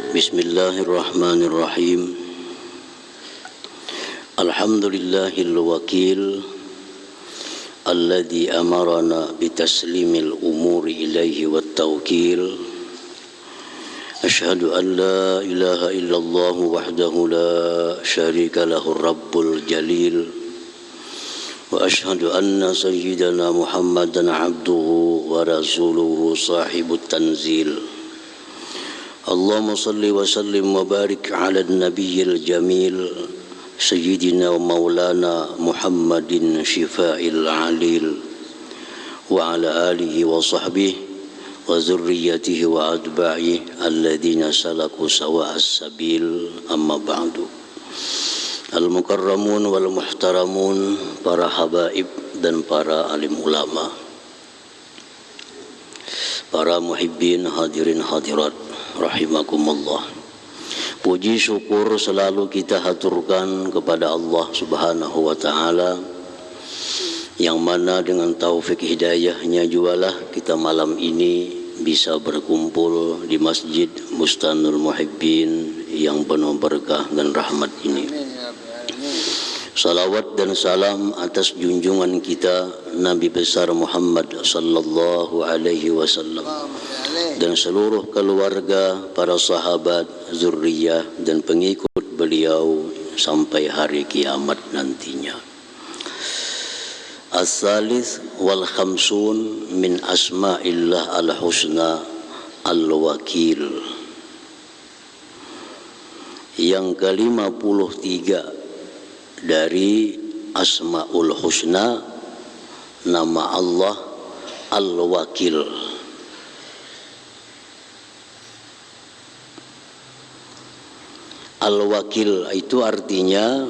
Bismillahirrahmanirrahim. Alhamdulillahil wakil alladzi amarana bitaslimil umuri ilaihi wat tawkil. Asyhadu an la ilaha illallah wahdahu la syarika lahu rabbul jalil. Wa asyhadu anna sayyidana Muhammadan abduhu wa rasuluhu sahibut tanzil. Allahumma salli wa sallim wa barik ala nabiyyil jamil sayyidina wa maulana Muhammadin syifa'il alil wa ala alihi wa sahbihi wa zurriyatihi wa adba'ihi alladhina salaku sawa'as sabil, amma ba'du. Al-mukarramun wal muhtaramun, para habaib dan para alim ulama, para muhibbin hadirin hadirat rahimakumullah. Puji syukur selalu kita haturkan kepada Allah Subhanahu wa ta'ala, yang mana dengan taufik hidayahnya jualah kita malam ini bisa berkumpul di Masjid Bustanul Muhibbin yang penuh berkah dan rahmat ini. Salawat dan salam atas junjungan kita Nabi besar Muhammad sallallahu alaihi wasallam dan seluruh keluarga, para sahabat, zurriyah dan pengikut beliau sampai hari kiamat nantinya. As-salis wal khamsun min asma'illah al-husna al-wakil. Yang ke-53 dari Asma'ul Husna, nama Allah Al-Wakil. Al-Wakil itu artinya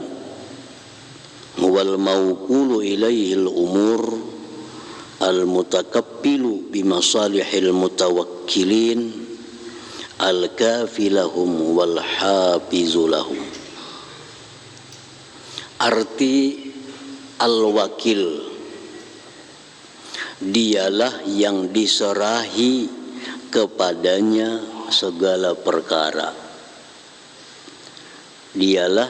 wal mawqulu ilaihil umur al-mutakappilu bimasalihil mutawakkilin al-kafilahum wal hafizulahum. Arti al-wakil, dialah yang diserahi kepadanya segala perkara. Dialah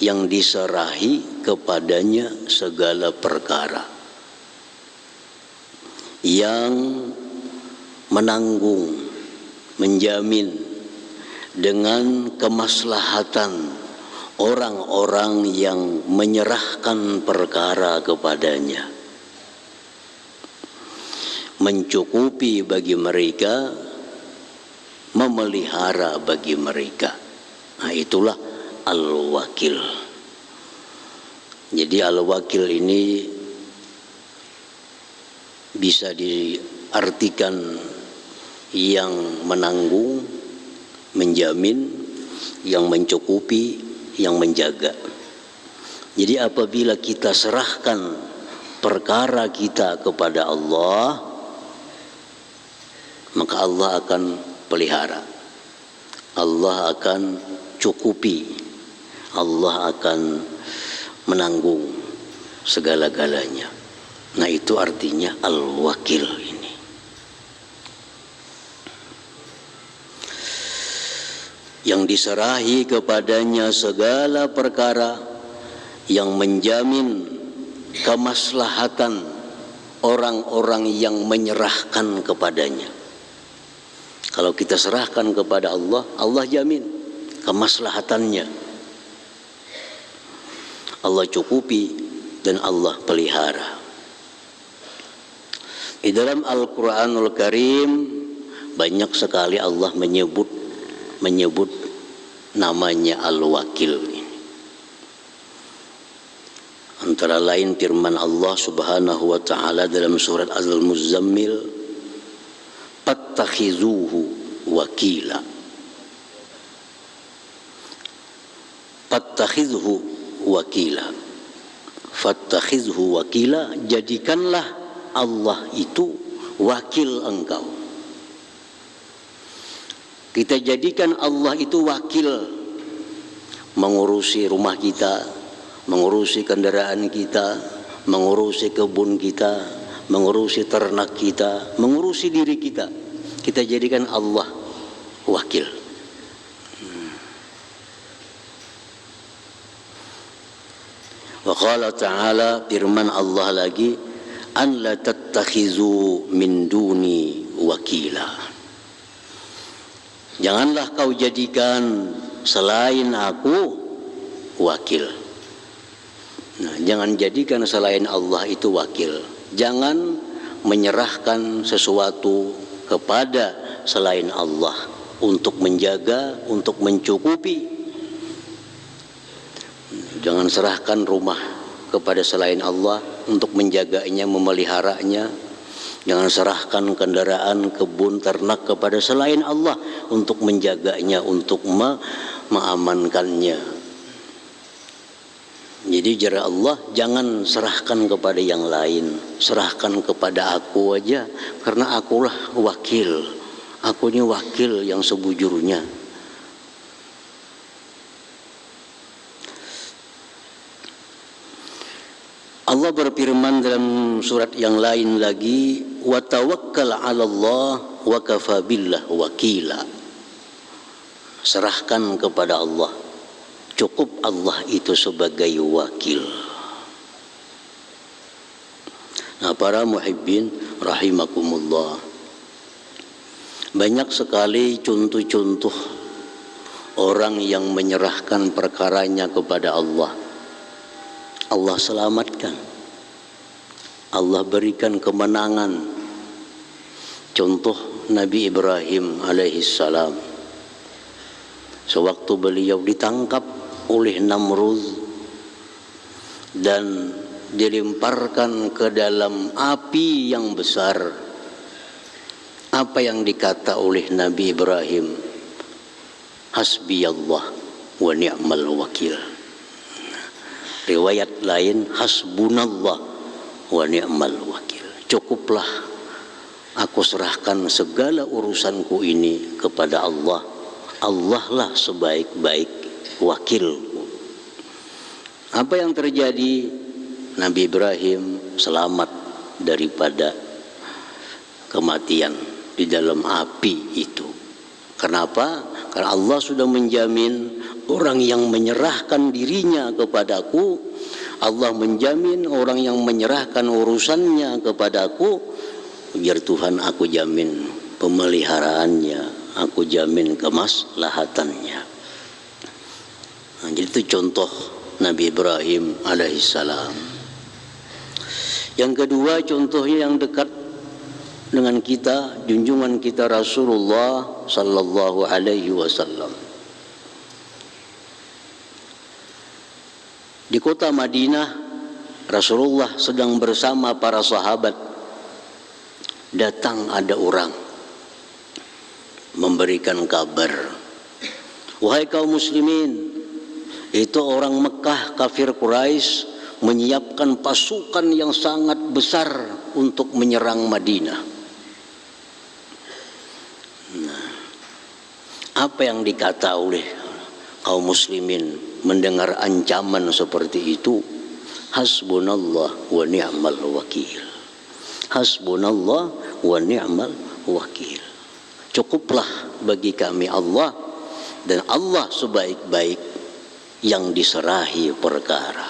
yang diserahi kepadanya segala perkara, yang menanggung, menjamin dengan kemaslahatan orang-orang yang menyerahkan perkara kepadanya, mencukupi bagi mereka, memelihara bagi mereka. Nah, itulah al-wakil. Jadi al-wakil ini bisa diartikan yang menanggung, menjamin, yang mencukupi, yang menjaga. Jadi apabila kita serahkan perkara kita kepada Allah, maka Allah akan pelihara, Allah akan cukupi, Allah akan menanggung segala-galanya. Nah, itu artinya al-wakil ini. Yang diserahi kepadanya segala perkara, yang menjamin kemaslahatan orang-orang yang menyerahkan kepadanya. Kalau kita serahkan kepada Allah, Allah jamin kemaslahatannya, Allah cukupi dan Allah pelihara. Di dalam Al-Quranul Karim banyak sekali Allah menyebut namanya Al-Wakil. Antara lain firman Allah Subhanahu wa ta'ala dalam surat Al-Muzammil, fattakhizuhu wakila. Fattakhizhu wakila. Fattakhizhu wakila, jadikanlah Allah itu wakil engkau. Kita jadikan Allah itu wakil, mengurusi rumah kita, mengurusi kendaraan kita, mengurusi kebun kita, mengurusi ternak kita, mengurusi diri kita. Kita jadikan Allah wakil. Wa qala ta'ala, firman Allah lagi, an la tattakhizu min duni wakila. Janganlah kau jadikan selain aku wakil. Nah, jangan jadikan selain Allah itu wakil. Jangan menyerahkan sesuatu kepada selain Allah untuk menjaga, untuk mencukupi. Jangan serahkan rumah kepada selain Allah untuk menjaganya, memeliharanya. Jangan serahkan kendaraan, kebun, ternak kepada selain Allah untuk menjaganya, untuk mengamankannya. Jadi jara Allah, jangan serahkan kepada yang lain, serahkan kepada aku aja, karena akulah wakil. Aku ini wakil yang sebujurnya. Allah berfirman dalam surat yang lain lagi, wa tawakkal 'ala Allah wa kafa billah wakila. Serahkan kepada Allah, cukup Allah itu sebagai wakil. Nah, para muhibbin rahimakumullah, banyak sekali contoh-contoh orang yang menyerahkan perkaranya kepada Allah. Allah selamatkan, Allah berikan kemenangan. Contoh Nabi Ibrahim alaihissalam, sewaktu beliau ditangkap oleh Namrud dan dilemparkan ke dalam api yang besar, apa yang dikata oleh Nabi Ibrahim? Hasbiyallah wa ni'mal wakil. Riwayat lain, hasbunallah wa ni'mal wakil. Cukuplah aku serahkan segala urusanku ini kepada Allah. Allah lah sebaik-baik wakilku. Apa yang terjadi? Nabi Ibrahim selamat daripada kematian di dalam api itu. Kenapa? Karena Allah sudah menjamin orang yang menyerahkan dirinya kepadaku, Allah menjamin orang yang menyerahkan urusannya kepadaku, biar Tuhan aku jamin pemeliharaannya, aku jamin kemaslahatannya. Nah, jadi itu contoh Nabi Ibrahim alaihissalam. Yang kedua, contohnya yang dekat dengan kita, junjungan kita Rasulullah sallallahu alaihi wasallam. Di kota Madinah, Rasulullah sedang bersama para sahabat. Datang ada orang memberikan kabar, wahai kaum muslimin, itu orang Mekah kafir Quraisy menyiapkan pasukan yang sangat besar untuk menyerang Madinah. Nah, apa yang dikata oleh kaum muslimin mendengar ancaman seperti itu? Hasbunallah wa ni'mal wakil. Hasbunallah wa ni'mal wakil. Cukuplah bagi kami Allah, dan Allah sebaik-baik yang diserahi perkara.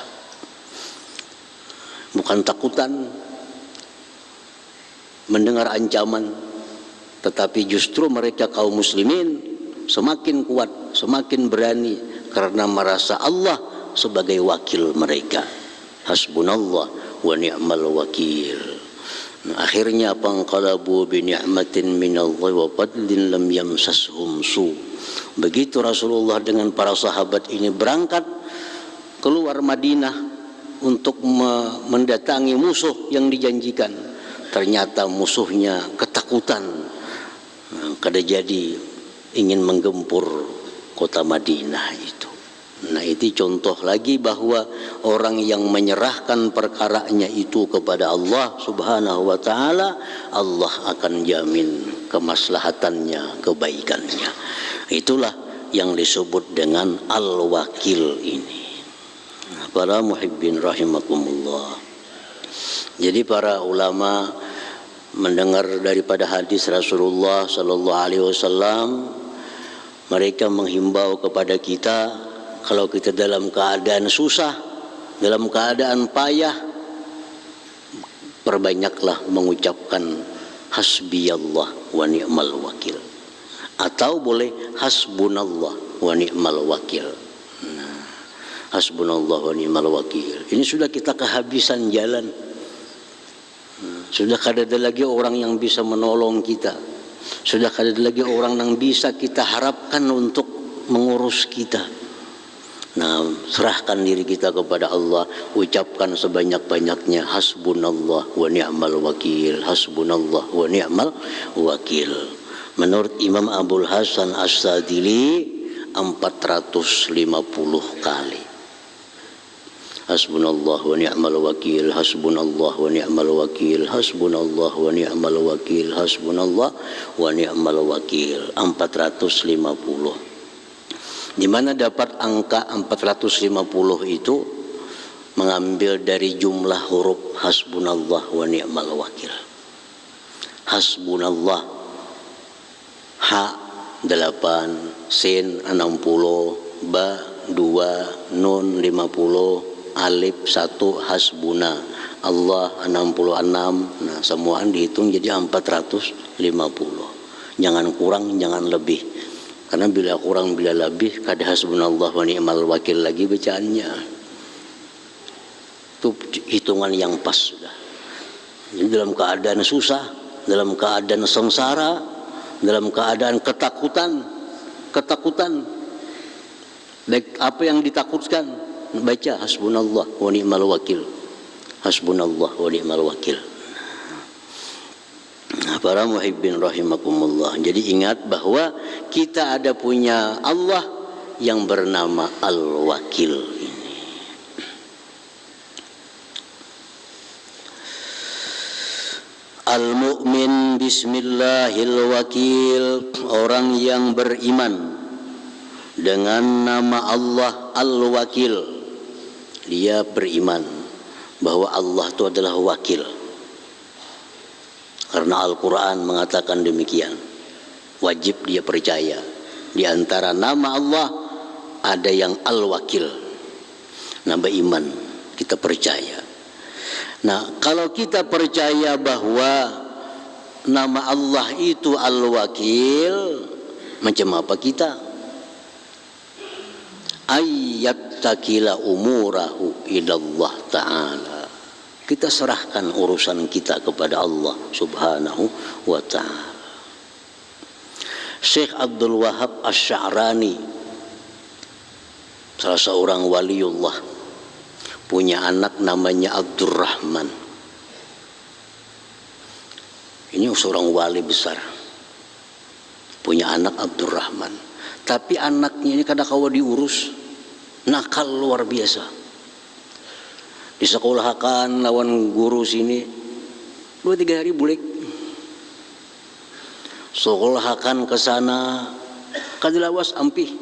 Bukan takutan mendengar ancaman, tetapi justru mereka kaum muslimin semakin kuat, semakin berani karena merasa Allah sebagai wakil mereka. Hasbunallah wa ni'mal wakil. Nah, akhirnya panqalabu bi ni'matin minallahi wa fadlin lam yamsashum su. Begitu Rasulullah dengan para sahabat ini berangkat keluar Madinah untuk mendatangi musuh yang dijanjikan, ternyata musuhnya ketakutan. Nah, kada jadi ingin menggempur kota Madinah itu. Nah, itu contoh lagi bahwa orang yang menyerahkan perkaranya itu kepada Allah Subhanahu wa taala, Allah akan jamin kemaslahatannya, kebaikannya. Itulah yang disebut dengan al-wakil ini. Nah, para muhibbin rahimakumullah. Jadi para ulama mendengar daripada hadis Rasulullah sallallahu alaihi wasallam, mereka menghimbau kepada kita, kalau kita dalam keadaan susah, dalam keadaan payah, perbanyaklah mengucapkan hasbiyallah wa ni'mal wakil, atau boleh hasbunallah wa ni'mal wakil. Hasbunallah wa ni'mal wakil. Ini sudah kita kehabisan jalan. Sudah kada ada lagi orang yang bisa menolong kita. Sudah kada ada lagi orang yang bisa kita harapkan untuk mengurus kita. Nah, serahkan diri kita kepada Allah, ucapkan sebanyak-banyaknya hasbunallah wa ni'mal wakil, hasbunallah wa ni'mal wakil. Menurut Imam Abul Hasan As-Sadili 450 kali. Hasbunallah wa ni'mal wakil, hasbunallah wa ni'mal wakil, hasbunallah wa ni'mal wakil, hasbunallah wa ni'mal wakil, 450. Di mana dapat angka 450 itu? Mengambil dari jumlah huruf hasbunallah wa ni'mal wakil. Hasbunallah, ha 8, sin 60, ba 2, nun 50, alif 1, hasbuna, Allah 66. Nah, semuaan dihitung jadi 450. Jangan kurang, jangan lebih. Karena bila kurang bila lebih, kada hasbunallah wa ni'mal wakil lagi bacaannya. Itu hitungan yang pas sudah. Jadi dalam keadaan susah, dalam keadaan sengsara, dalam keadaan ketakutan, baik apa yang ditakutkan, baca hasbunallah wa ni'mal wakil, hasbunallah wa ni'mal wakil. Para muhibbin rahimakumullah. Jadi ingat bahwa kita ada punya Allah yang bernama Al-Wakil ini. Al-mu'min bismillahil wakil, orang yang beriman dengan nama Allah Al-Wakil. Dia beriman bahwa Allah itu adalah wakil. Karena Al-Quran mengatakan demikian. Wajib dia percaya. Di antara nama Allah ada yang Al-Wakil. Nama iman, kita percaya. Nah, kalau kita percaya bahwa nama Allah itu Al-Wakil, macam apa kita? Ayat takila umurahu ilallah ta'ala. Kita serahkan urusan kita kepada Allah subhanahu wa ta'ala. Syekh Abdul Wahab Asy-Sya'rani, salah seorang waliullah, punya anak namanya Abdurrahman. Ini seorang wali besar, punya anak Abdurrahman. Tapi anaknya ini kadang-kadang diurus, nakal luar biasa. Disekolahkan lawan guru sini 2-3 hari bulik. Sekolahkan ke sana kadilawas ampih.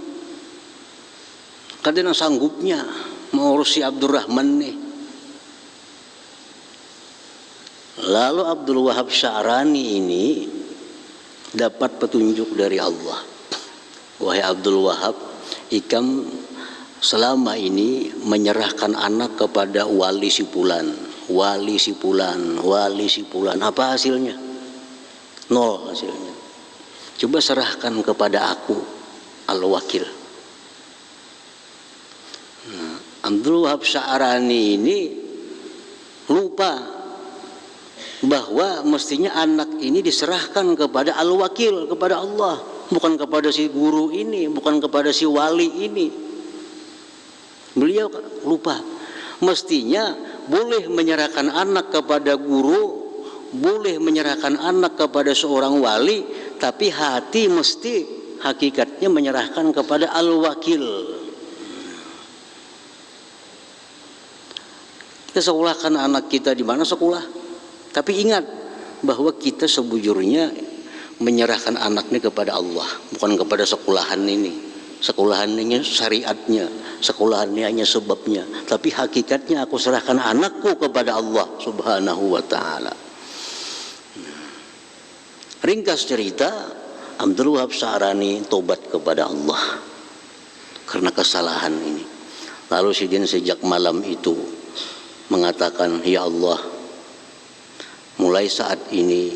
Kadang sanggupnya mengurus si Abdurrahman nih. Lalu Abdul Wahab Sya'rani ini dapat petunjuk dari Allah. Wahai Abdul Wahab, ikam selama ini menyerahkan anak kepada wali si fulan, wali si fulan, wali si fulan. Apa hasilnya? Nol hasilnya. Coba serahkan kepada aku, Al-Wakil. Nah, Abdul Wahab Sya'rani ini lupa bahwa mestinya anak ini diserahkan kepada Al-Wakil, kepada Allah, bukan kepada si guru ini, bukan kepada si wali ini. Beliau lupa. Mestinya boleh menyerahkan anak kepada guru, boleh menyerahkan anak kepada seorang wali, tapi hati mesti hakikatnya menyerahkan kepada Al-Wakil. Kita sekolahkan anak kita di mana sekolah, tapi ingat bahwa kita sebujurnya menyerahkan anaknya kepada Allah, bukan kepada sekolahan ini. Sekolahannya syariatnya, sekolahannya hanya sebabnya, tapi hakikatnya aku serahkan anakku kepada Allah subhanahu wa ta'ala. Ringkas cerita, Abdul Wahab Sya'rani tobat kepada Allah karena kesalahan ini. Lalu Sidin sejak malam itu mengatakan, ya Allah, mulai saat ini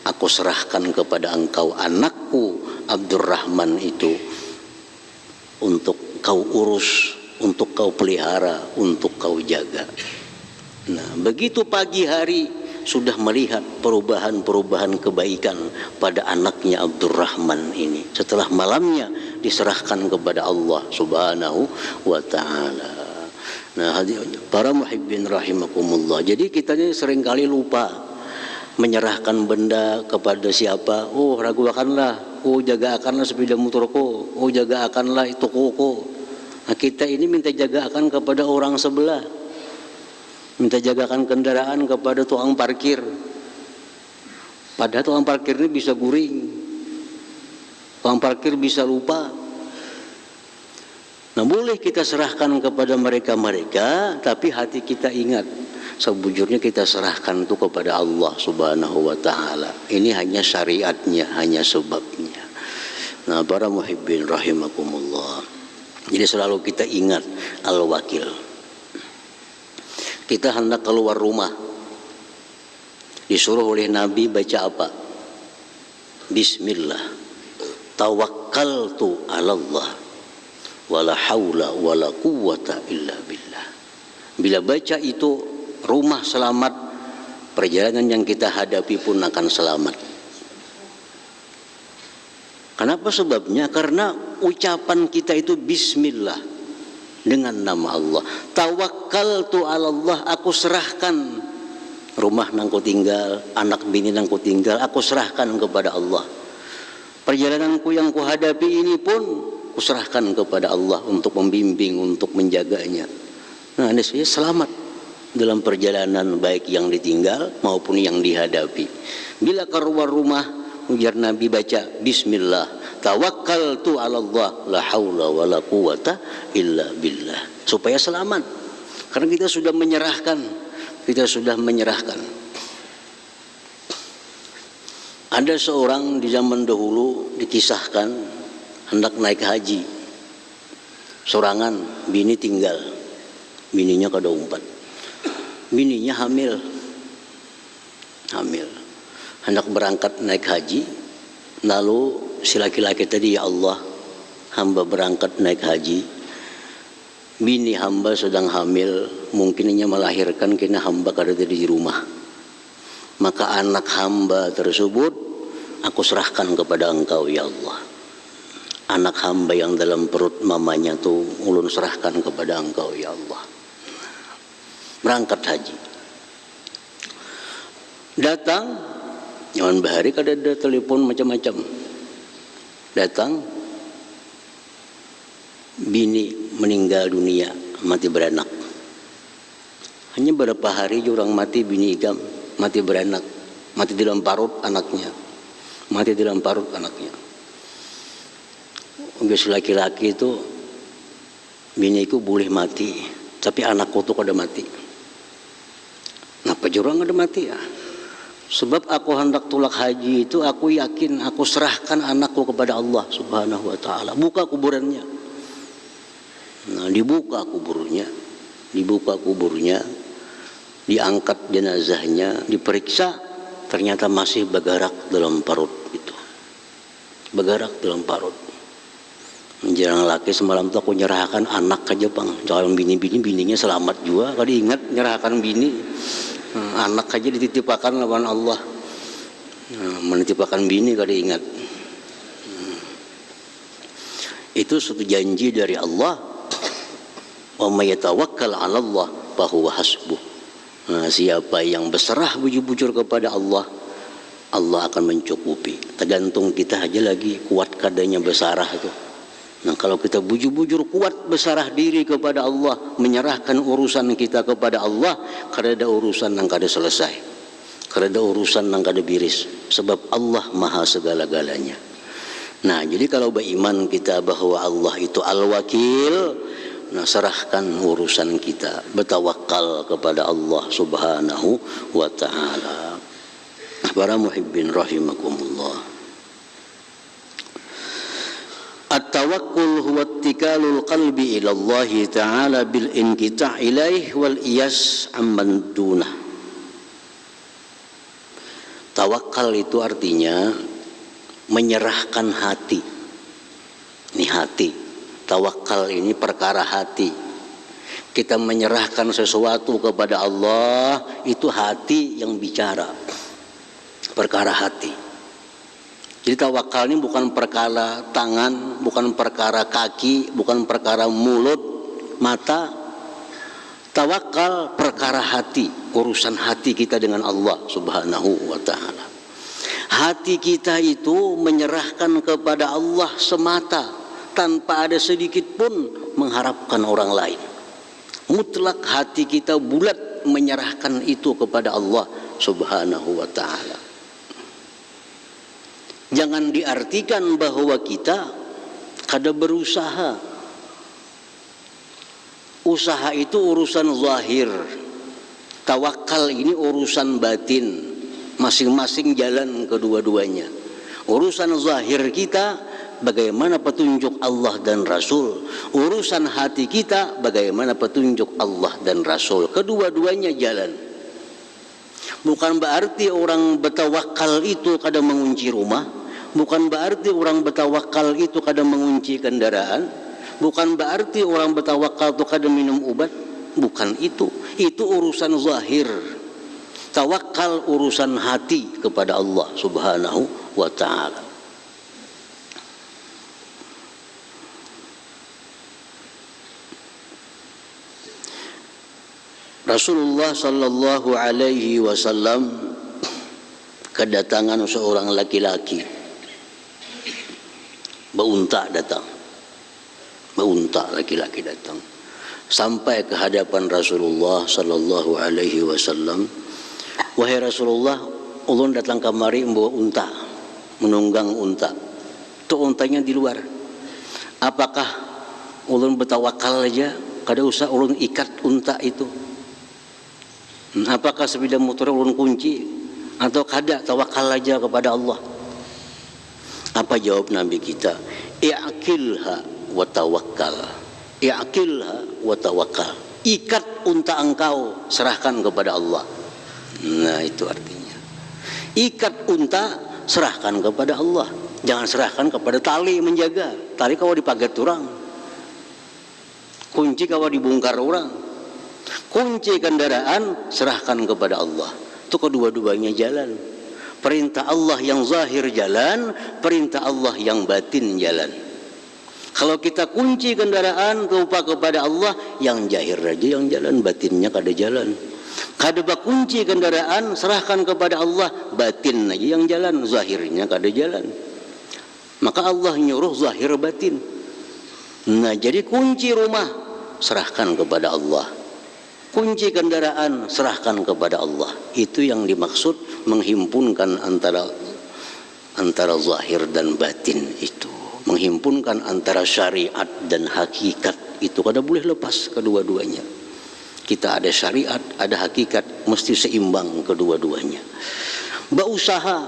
aku serahkan kepada engkau anakku Abdurrahman itu untuk kau urus, untuk kau pelihara, untuk kau jaga. Nah, begitu pagi hari sudah melihat perubahan-perubahan kebaikan pada anaknya Abdurrahman ini. Setelah malamnya diserahkan kepada Allah Subhanahu wa ta'ala. Nah, para muhibbin rahimakumullah. Jadi kita ini seringkali lupa menyerahkan benda kepada siapa. Oh, raguakanlah. Oh, jaga akanlah sepeda motorku. Oh, jaga akanlah itu tokoku. Nah, kita ini minta jaga akan kepada orang sebelah. Minta jagakan kendaraan kepada tukang parkir. Padahal tukang parkir ini bisa guring. Tukang parkir bisa lupa. Nah, boleh kita serahkan kepada mereka-mereka, tapi hati kita ingat, sebujurnya kita serahkan itu kepada Allah Subhanahu wa ta'ala. Ini hanya syariatnya, hanya sebabnya. Nah, para muhibbin rahimakumullah. Jadi selalu kita ingat al-wakil. Kita hendak keluar rumah, disuruh oleh Nabi baca apa? Bismillah, tawakkaltu 'ala Allah, wala haula wala quwwata illa billah. Bila baca itu, rumah selamat, perjalanan yang kita hadapi pun akan selamat. Kenapa sebabnya? Karena ucapan kita itu bismillah, dengan nama Allah. Tawakkaltu 'ala Allah, aku serahkan rumah nang ku tinggal, anak bini nang ku tinggal, aku serahkan kepada Allah. Perjalananku yang ku hadapi ini pun kuserahkan kepada Allah untuk membimbing, untuk menjaganya. Nah, ini saya selamat dalam perjalanan baik yang ditinggal maupun yang dihadapi. Bila keluar rumah, ujar Nabi baca bismillah, tawakkaltu 'ala Allah, la haula wala quwata illa billah, supaya selamat. Karena kita sudah menyerahkan, Ada seorang di zaman dahulu dikisahkan hendak naik haji. Sorangan, bini tinggal. Bininya kada umpat. Bininya hamil. Hendak berangkat naik haji. Lalu si laki-laki tadi, ya Allah, hamba berangkat naik haji. Bini hamba sedang hamil, mungkinnya melahirkan, kena hamba kada di rumah. Maka anak hamba tersebut aku serahkan kepada engkau, ya Allah. Anak hamba yang dalam perut mamanya tuh ulun serahkan kepada engkau, ya Allah. Berangkat haji. Datang, nyaman bahari kada ada telepon macam-macam. Datang, bini meninggal dunia, mati beranak. Hanya beberapa hari orang mati, bini igam, mati beranak, mati di dalam parut anaknya. Ugas laki-laki itu, biniku boleh mati, tapi anakku tuh kada mati. Kenapa jurang kada mati ya? Sebab aku hendak tulak haji itu, aku yakin aku serahkan anakku kepada Allah Subhanahu wa ta'ala. Buka kuburannya. Nah, dibuka kuburnya, diangkat jenazahnya, diperiksa, ternyata masih bergerak dalam parut itu. Menjelang laki semalam tuh aku nyerahkan anak aja bang, jangan bininya selamat juga. Kalau ingat nyerahkan bini, anak aja dititipakan lawan Allah. Menitipakan bini kalau ingat. Itu suatu janji dari Allah. Wa may yatawakkal 'ala Allah fa huwa hasbuh. Nah, siapa yang berserah bujur-bujur kepada Allah, Allah akan mencukupi. Tergantung kita aja lagi kuat kadanya bersarah itu. Nah, kalau kita bujur-bujur kuat bersarah diri kepada Allah, menyerahkan urusan kita kepada Allah, kada ada urusan yang kada selesai, kada ada urusan yang kada biris, sebab Allah maha segala-galanya. Nah, jadi kalau beriman kita bahwa Allah itu al-wakil, nah, serahkan urusan kita, bertawakal kepada Allah Subhanahu wa ta'ala. Para muhibbin rahimakumullah. At-tawakkul huwa ittikalul qalbi ila Allah Ta'ala bil inqita' ilaih wal iyas amman dunah. Tawakal itu artinya menyerahkan hati. Ini hati. Tawakal ini perkara hati. Kita menyerahkan sesuatu kepada Allah, itu hati yang bicara. Perkara hati. Jadi tawakal ini bukan perkara tangan, bukan perkara kaki, bukan perkara mulut, mata. Tawakal perkara hati, urusan hati kita dengan Allah Subhanahu wa ta'ala. Hati kita itu menyerahkan kepada Allah semata, tanpa ada sedikit pun mengharapkan orang lain. Mutlak hati kita bulat menyerahkan itu kepada Allah Subhanahu wa ta'ala. Jangan diartikan bahwa kita kada berusaha. Usaha itu urusan zahir. Tawakal ini urusan batin. Masing-masing jalan kedua-duanya. Urusan zahir kita bagaimana petunjuk Allah dan Rasul. Urusan hati kita bagaimana petunjuk Allah dan Rasul. Kedua-duanya jalan. Bukan berarti orang bertawakal itu kadang mengunci rumah. Bukan berarti orang bertawakal itu kadang mengunci kendaraan. Bukan berarti orang bertawakal itu kadang minum obat. Bukan itu. Itu urusan zahir. Tawakal urusan hati kepada Allah Subhanahu wa ta'ala. Rasulullah sallallahu alaihi wasallam kedatangan seorang laki-laki. Beunta datang. Beunta laki-laki datang. Sampai ke hadapan Rasulullah sallallahu alaihi wasallam. Wahai Rasulullah, ulun datang kamari membawa unta, menunggang unta. Itu untanya di luar. Apakah ulun bertawakal aja, kada usah ulun ikat unta itu? Apakah sepeda motor ulun kunci atau kada tawakal aja kepada Allah? Apa jawab Nabi kita? I'qilha wa tawakkal. I'qilha wa tawakkal. Ikat unta engkau, serahkan kepada Allah. Nah, itu artinya. Ikat unta, serahkan kepada Allah. Jangan serahkan kepada tali menjaga. Tali kau dipagat orang. Kunci kau dibongkar orang. Kunci kendaraan, serahkan kepada Allah. Itu kedua-duanya jalan. Perintah Allah yang zahir jalan, perintah Allah yang batin jalan. Kalau kita kunci kendaraan lupa kepada Allah, yang zahir aja yang jalan, batinnya kada jalan. Kada kunci kendaraan, serahkan kepada Allah, batin aja yang jalan, zahirnya kada jalan. Maka Allah nyuruh zahir batin. Nah, jadi kunci rumah serahkan kepada Allah. Kunci kendaraan serahkan kepada Allah. Itu yang dimaksud menghimpunkan antara zahir dan batin itu. Menghimpunkan antara syariat dan hakikat itu kada boleh lepas kedua-duanya. Kita ada syariat, ada hakikat, mesti seimbang kedua-duanya. Berusaha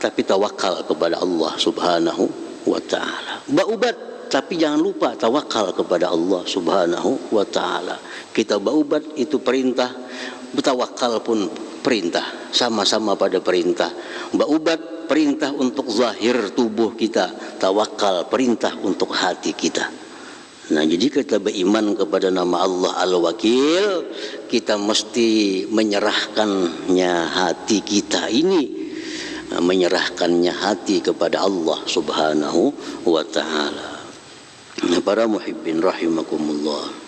tapi tawakal kepada Allah Subhanahu wa ta'ala. Berubat tapi jangan lupa tawakal kepada Allah Subhanahu wa ta'ala. Kita berubat itu perintah, bertawakal pun perintah, sama-sama pada perintah. Berubat perintah untuk zahir tubuh kita, tawakal perintah untuk hati kita. Nah, jadi kita beriman kepada nama Allah Al-Wakil, kita mesti menyerahkannya hati kita ini, menyerahkannya hati kepada Allah Subhanahu wa ta'ala. Para muhibbin rahimakumullah.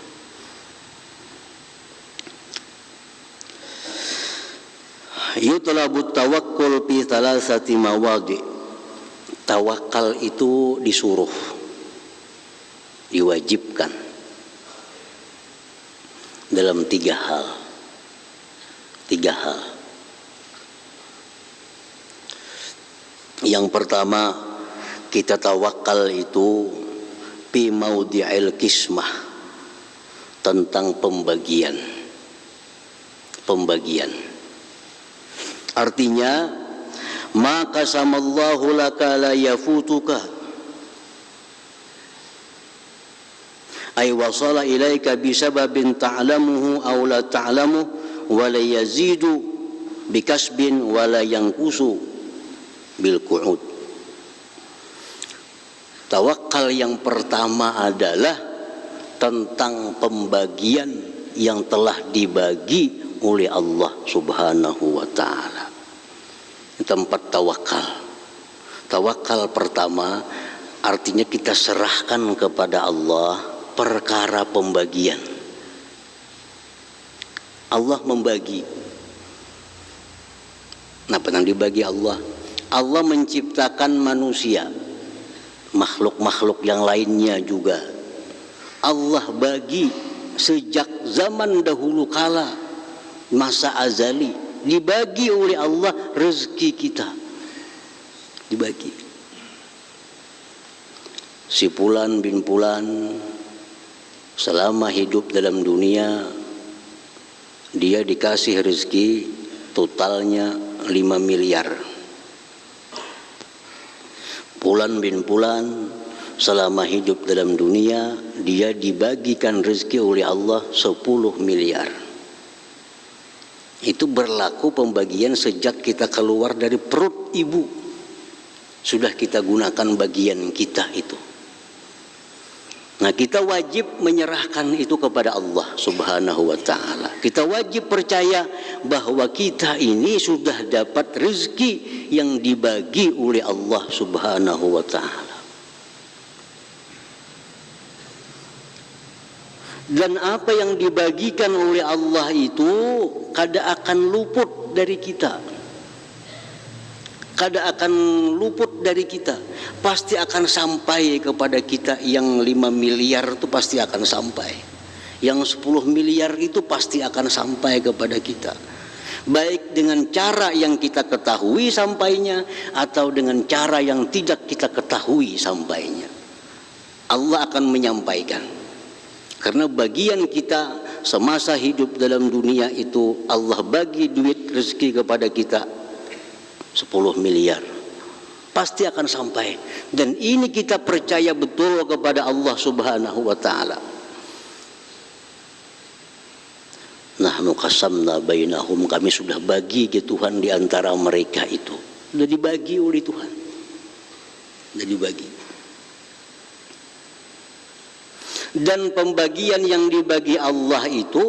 Yutlabut tawakkul fi thalathati mawadi. Tawakal itu disuruh, diwajibkan dalam tiga hal. Yang pertama, kita tawakal itu fi maudi'il kismah, tentang pembagian. Artinya, maka samallahu laka la yafutuka ay wasala ilaika bisababin ta'lamuhu aw la ta'lamuhu wa la yazidu bikasbin wa la yanqusu bil qu'ud. Tawakal yang pertama adalah tentang pembagian yang telah dibagi oleh Allah Subhanahu wa taala. Tempat tawakal. Tawakal pertama artinya kita serahkan kepada Allah perkara pembagian. Allah membagi. Apa yang dibagi Allah? Allah menciptakan manusia, makhluk-makhluk yang lainnya juga. Allah bagi sejak zaman dahulu kala, masa azali, dibagi oleh Allah rezeki kita. Dibagi. Si Fulan bin Fulan selama hidup dalam dunia dia dikasih rezeki totalnya 5 miliar. Fulan bin Fulan selama hidup dalam dunia dia dibagikan rezeki oleh Allah 10 miliar. Itu berlaku pembagian sejak kita keluar dari perut ibu. Sudah kita gunakan bagian kita itu. Nah, kita wajib menyerahkan itu kepada Allah Subhanahu wa taala. Kita wajib percaya bahwa kita ini sudah dapat rezeki yang dibagi oleh Allah Subhanahu wa taala. Dan apa yang dibagikan oleh Allah itu kada akan luput dari kita. Kada akan luput dari kita, pasti akan sampai kepada kita. Yang 5 miliar itu pasti akan sampai, yang 10 miliar itu pasti akan sampai kepada kita, baik dengan cara yang kita ketahui sampainya atau dengan cara yang tidak kita ketahui sampainya. Allah akan menyampaikan, karena bagian kita semasa hidup dalam dunia itu Allah bagi duit rezeki kepada kita 10 miliar pasti akan sampai. Dan ini kita percaya betul kepada Allah Subhanahu wa taala. Nahnu qasamna bainahum, kami sudah bagi ke Tuhan di antara mereka itu. Sudah dibagi oleh Tuhan. Sudah dibagi. Dan pembagian yang dibagi Allah itu,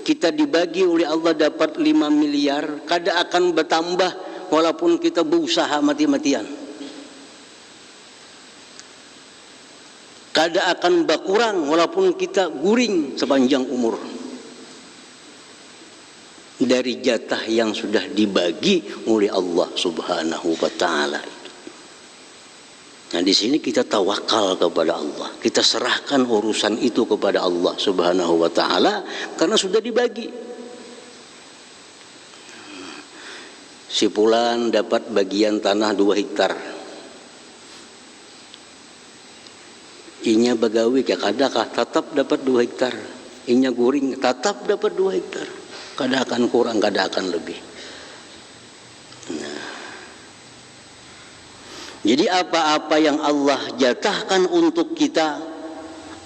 kita dibagi oleh Allah dapat 5 miliar, kada akan bertambah walaupun kita berusaha mati-matian. Kada akan berkurang walaupun kita guring sepanjang umur dari jatah yang sudah dibagi oleh Allah Subhanahu wa taala. Nah, di sini kita tawakal kepada Allah. Kita serahkan urusan itu kepada Allah Subhanahu wa taala karena sudah dibagi. Si Fulan dapat bagian tanah 2 hektar. Inya bagawi ya kadakah tetap dapat 2 hektar. Inya guring tetap dapat 2 hektar. Kada akan kurang, kada akan lebih. Nah. Jadi apa-apa yang Allah jatahkan untuk kita,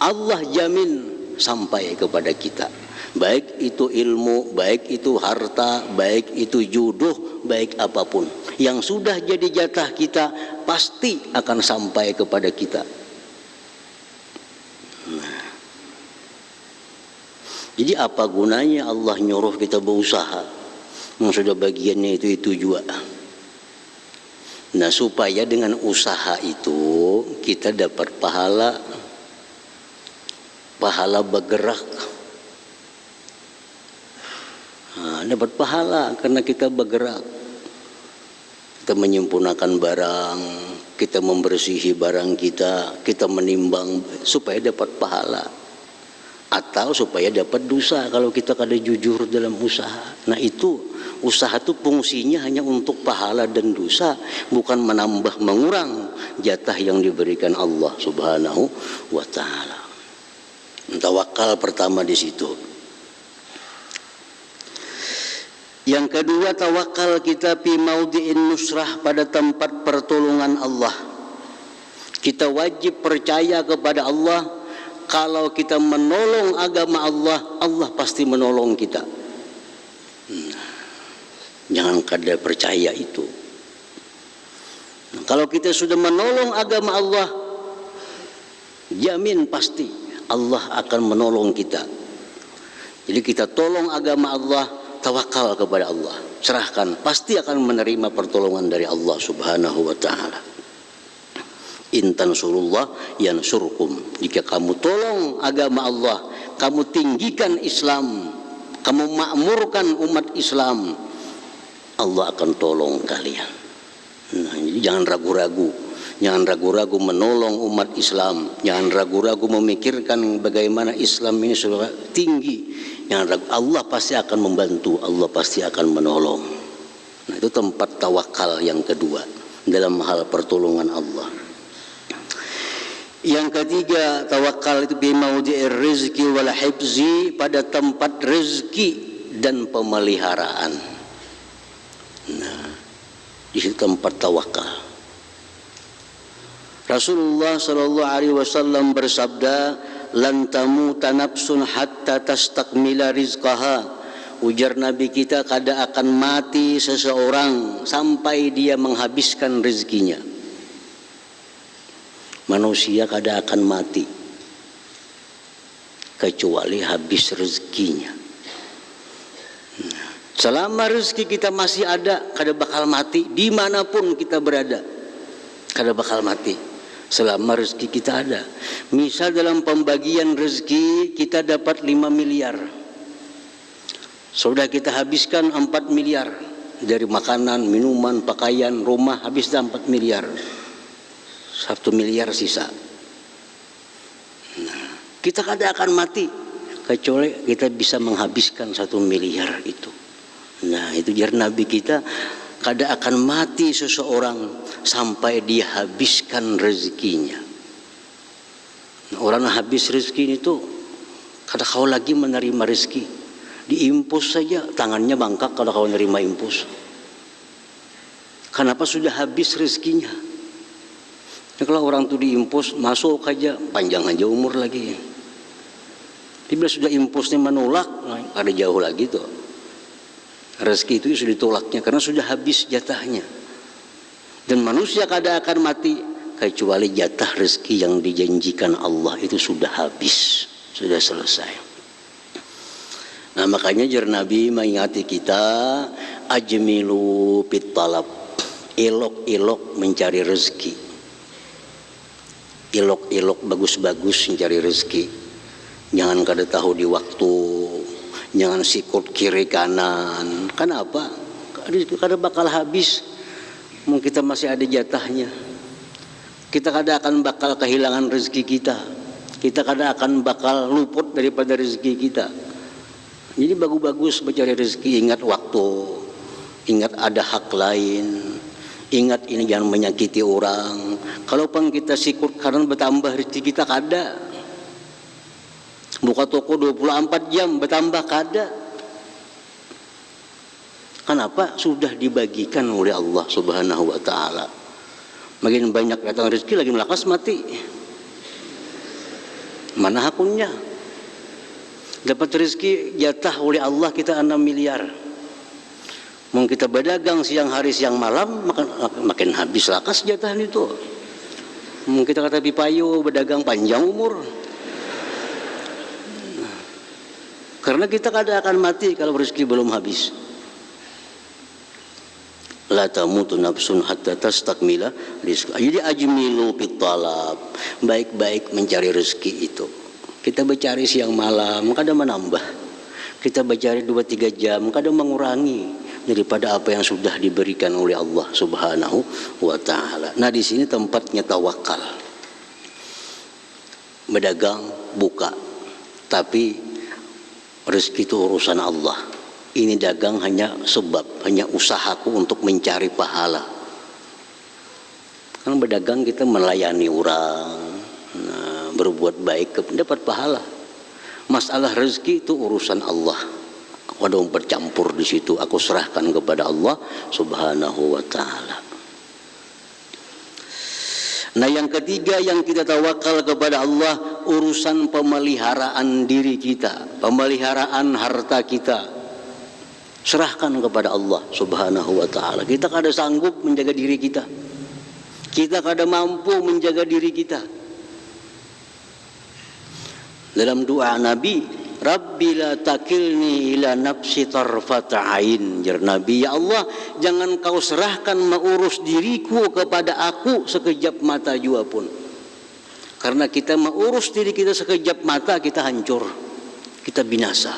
Allah jamin sampai kepada kita. Baik itu ilmu, baik itu harta, baik itu jodoh, baik apapun yang sudah jadi jatah kita pasti akan sampai kepada kita. Nah, jadi apa gunanya Allah nyuruh kita berusaha? Sudah bagiannya itu juga. Nah, supaya dengan usaha itu kita dapat pahala bergerak. Dapat pahala karena kita bergerak, kita menyempurnakan barang, kita membersihi barang kita, kita menimbang supaya dapat pahala atau supaya dapat dosa kalau kita kada jujur dalam usaha. Nah, itu usaha itu fungsinya hanya untuk pahala dan dosa, bukan menambah mengurang jatah yang diberikan Allah Subhanahu wa taala. Tawakal pertama di situ. Yang kedua, tawakal kita fi maudhi'in nusrah, pada tempat pertolongan Allah. Kita wajib percaya kepada Allah kalau kita menolong agama Allah, Allah pasti menolong kita. Jangan kada percaya itu. Kalau kita sudah menolong agama Allah, jamin pasti Allah akan menolong kita. Jadi kita tolong agama Allah, tawakal kepada Allah, serahkan, pasti akan menerima pertolongan dari Allah Subhanahu wa taala. In tansurullah yansurkum. Jika kamu tolong agama Allah, kamu tinggikan Islam, kamu makmurkan umat Islam, Allah akan tolong kalian. Nah, jadi jangan ragu-ragu, jangan ragu-ragu menolong umat Islam, jangan ragu-ragu memikirkan bagaimana Islam ini sudah tinggi. Jangan ragu, Allah pasti akan membantu, Allah pasti akan menolong. Nah, itu tempat tawakal yang kedua dalam hal pertolongan Allah. Yang ketiga, tawakal itu bi maudhi'ir rizqi wal hifzi, pada tempat rezeki dan pemeliharaan. Nah, di situ tempat tawakal. Rasulullah sallallahu alaihi wasallam bersabda, "Lan tamuta nafsun hatta tastakmila rizqaha." Ujar Nabi kita, kada akan mati seseorang sampai dia menghabiskan rezekinya. Manusia kada akan mati kecuali habis rezekinya. Selama rezeki kita masih ada, kada bakal mati. Dimanapun kita berada, kada bakal mati selama rezeki kita ada. Misal dalam pembagian rezeki kita dapat 5 miliar, sudah kita habiskan 4 miliar dari makanan, minuman, pakaian, rumah, habis dah 4 miliar. 1 miliar sisa. Nah, kita kada akan mati kecuali kita bisa menghabiskan 1 miliar itu. Nah, itu jar Nabi kita, kada akan mati seseorang sampai dia habiskan rezekinya. Nah, orang habis rezeki itu kada kau lagi menerima rezeki. Diimpus saja tangannya bangkak kalau kau menerima impus. Kenapa? Sudah habis rezekinya. Ya, kalau orang itu diimpus, masuk aja, panjang aja umur lagi. Bila sudah impusnya menolak, nah, ada jauh lagi tuh. Rezeki itu sudah ditolaknya karena sudah habis jatahnya. Dan manusia kada akan mati kecuali jatah rezeki yang dijanjikan Allah itu sudah habis, sudah selesai. Nah, makanya jar Nabi mengingati kita, ajmilu fit talab, elok-elok mencari rezeki. Elok-elok bagus-bagus mencari rezeki. Jangan kada tahu di waktu, jangan sikut kiri kanan. Kenapa? Kada bakal habis. Mungkin kita masih ada jatahnya. Kita kada akan bakal kehilangan rezeki kita. Kita kada akan bakal luput daripada rezeki kita. Jadi bagus-bagus mencari rezeki. Ingat waktu, ingat ada hak lain. Ingat ini jangan menyakiti orang. Kalau pun kita sikut kanan bertambah rezeki kita kada. Buka toko 24 jam bertambah kada. Kenapa? Sudah dibagikan oleh Allah Subhanahu wa taala. Makin banyak datang rezeki, lagi melakas mati. Mana hakunnya? Dapat rezeki jatah oleh Allah kita 6 miliar. Mau kita berdagang siang hari siang malam, makin habis lakas jatah itu. Mau kita kata pipayo berdagang panjang umur. Karena kita kada akan mati kalau rezeki belum habis. La tamutu nafsun hatta tastakmila rizqa. Jadi ajmilu fit talab, baik-baik mencari rezeki itu. Kita mencari siang malam, kada menambah. Kita mencari 2-3 jam, kada mengurangi daripada apa yang sudah diberikan oleh Allah Subhanahu wa taala. Nah, di sini tempatnya tawakal. Berdagang, buka. Tapi rezeki itu urusan Allah. Ini dagang hanya sebab, hanya usahaku untuk mencari pahala. Kan berdagang kita melayani orang, nah, berbuat baik dapat pahala. Masalah rezeki itu urusan Allah. Aku ada bercampur di situ, aku serahkan kepada Allah Subhanahu wa taala. Nah, yang ketiga yang kita tawakal kepada Allah, urusan pemeliharaan diri kita, pemeliharaan harta kita, serahkan kepada Allah Subhanahu wa ta'ala. Kita kada sanggup menjaga diri kita, kita kada mampu menjaga diri kita. Dalam doa Nabi, Rabbi la takilni ila nafsi tarfata ain. Jar Nabi, ya Allah, jangan kau serahkan mengurus diriku kepada aku sekejap mata jua pun. Karena kita mengurus diri kita sekejap mata, kita hancur, kita binasa.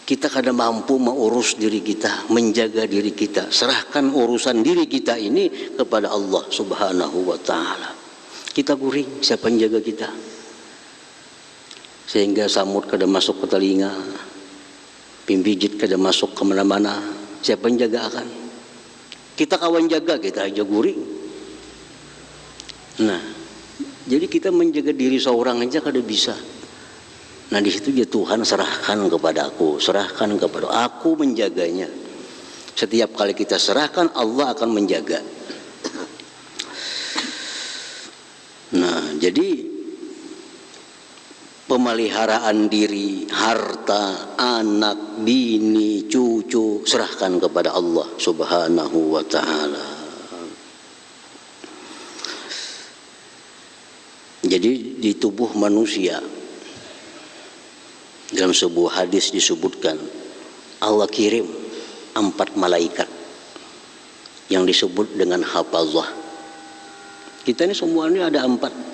Kita kada mampu mengurus diri kita, menjaga diri kita. Serahkan urusan diri kita ini kepada Allah Subhanahu wa ta'ala. Kita guring, siapa yang jaga kita? Sehingga samut kada masuk ke telinga, pimpijit kada masuk ke mana-mana, siapa yang jaga akan? Kita kawan jaga, kita aja guring. Nah, jadi kita menjaga diri seorang aja kada bisa. Nah, di situ ya Tuhan serahkan kepada aku, serahkan kepada aku menjaganya. Setiap kali kita serahkan, Allah akan menjaga. Nah, jadi pemeliharaan diri, harta, anak, bini, cucu, serahkan kepada Allah Subhanahu wa ta'ala. Jadi di tubuh manusia, dalam sebuah hadis disebutkan, Allah kirim 4 malaikat yang disebut dengan hafazah. Kita ini semuanya ada 4.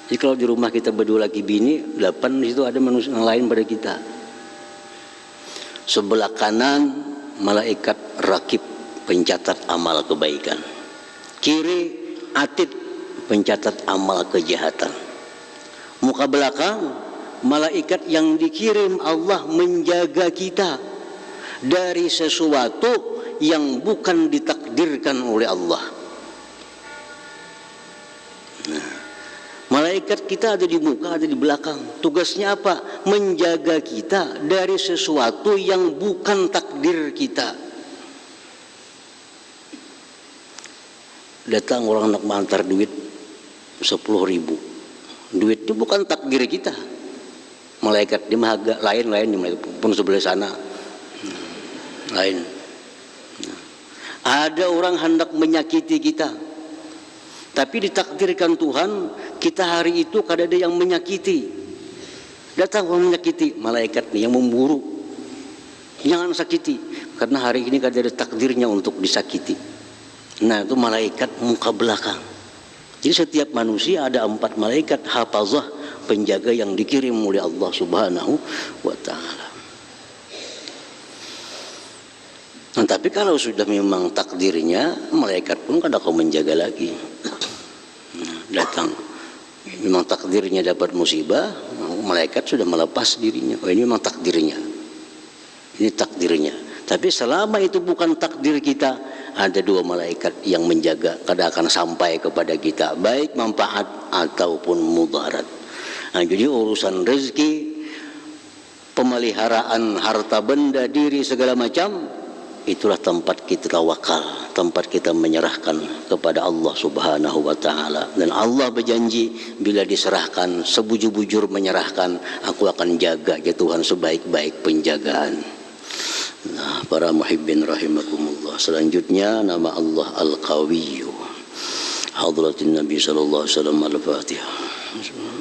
Jadi kalau di rumah kita berdua laki bini, 8 di situ ada manusia yang lain pada kita. Sebelah kanan malaikat rakib, pencatat amal kebaikan. Kiri atid, pencatat amal kejahatan. Muka belakang malaikat yang dikirim Allah menjaga kita dari sesuatu yang bukan ditakdirkan oleh Allah. Malaikat kita ada di muka, ada di belakang. Tugasnya apa? Menjaga kita dari sesuatu yang bukan takdir kita. Datang orang nak mengantar duit 10.000. Duit itu bukan takdir kita. Malaikat dia agak lain di malaikat pun sebelah sana. Lain. Ada orang hendak menyakiti kita, tapi ditakdirkan Tuhan kita hari itu kada ada yang menyakiti. Datang orang menyakiti, malaikat nih yang memburu, jangan sakiti, karena hari ini kada ada takdirnya untuk disakiti. Nah, itu malaikat muka belakang. Jadi setiap manusia ada 4 malaikat hafazah, penjaga yang dikirim oleh Allah Subhanahu wa ta'ala. Nah, tapi kalau sudah memang takdirnya, malaikat pun kada kau menjaga lagi. Datang, memang takdirnya dapat musibah, malaikat sudah melepas dirinya. Oh, ini memang takdirnya, ini takdirnya. Tapi selama itu bukan takdir kita, ada 2 malaikat yang menjaga, kada akan sampai kepada kita, baik manfaat ataupun mudarat. Nah, jadi urusan rezeki, pemeliharaan harta benda, diri segala macam, itulah tempat kita tawakal, tempat kita menyerahkan kepada Allah Subhanahu wa ta'ala. Dan Allah berjanji bila diserahkan, sebujur-bujur menyerahkan, aku akan jaga ya Tuhan sebaik-baik penjagaan. Nah, para muhibbin rahimakumullah, selanjutnya nama Allah Al-Qawiyyu. Hadratin Nabi sallallahu alaihi wasallam. Al-Fatihah. Bismillah.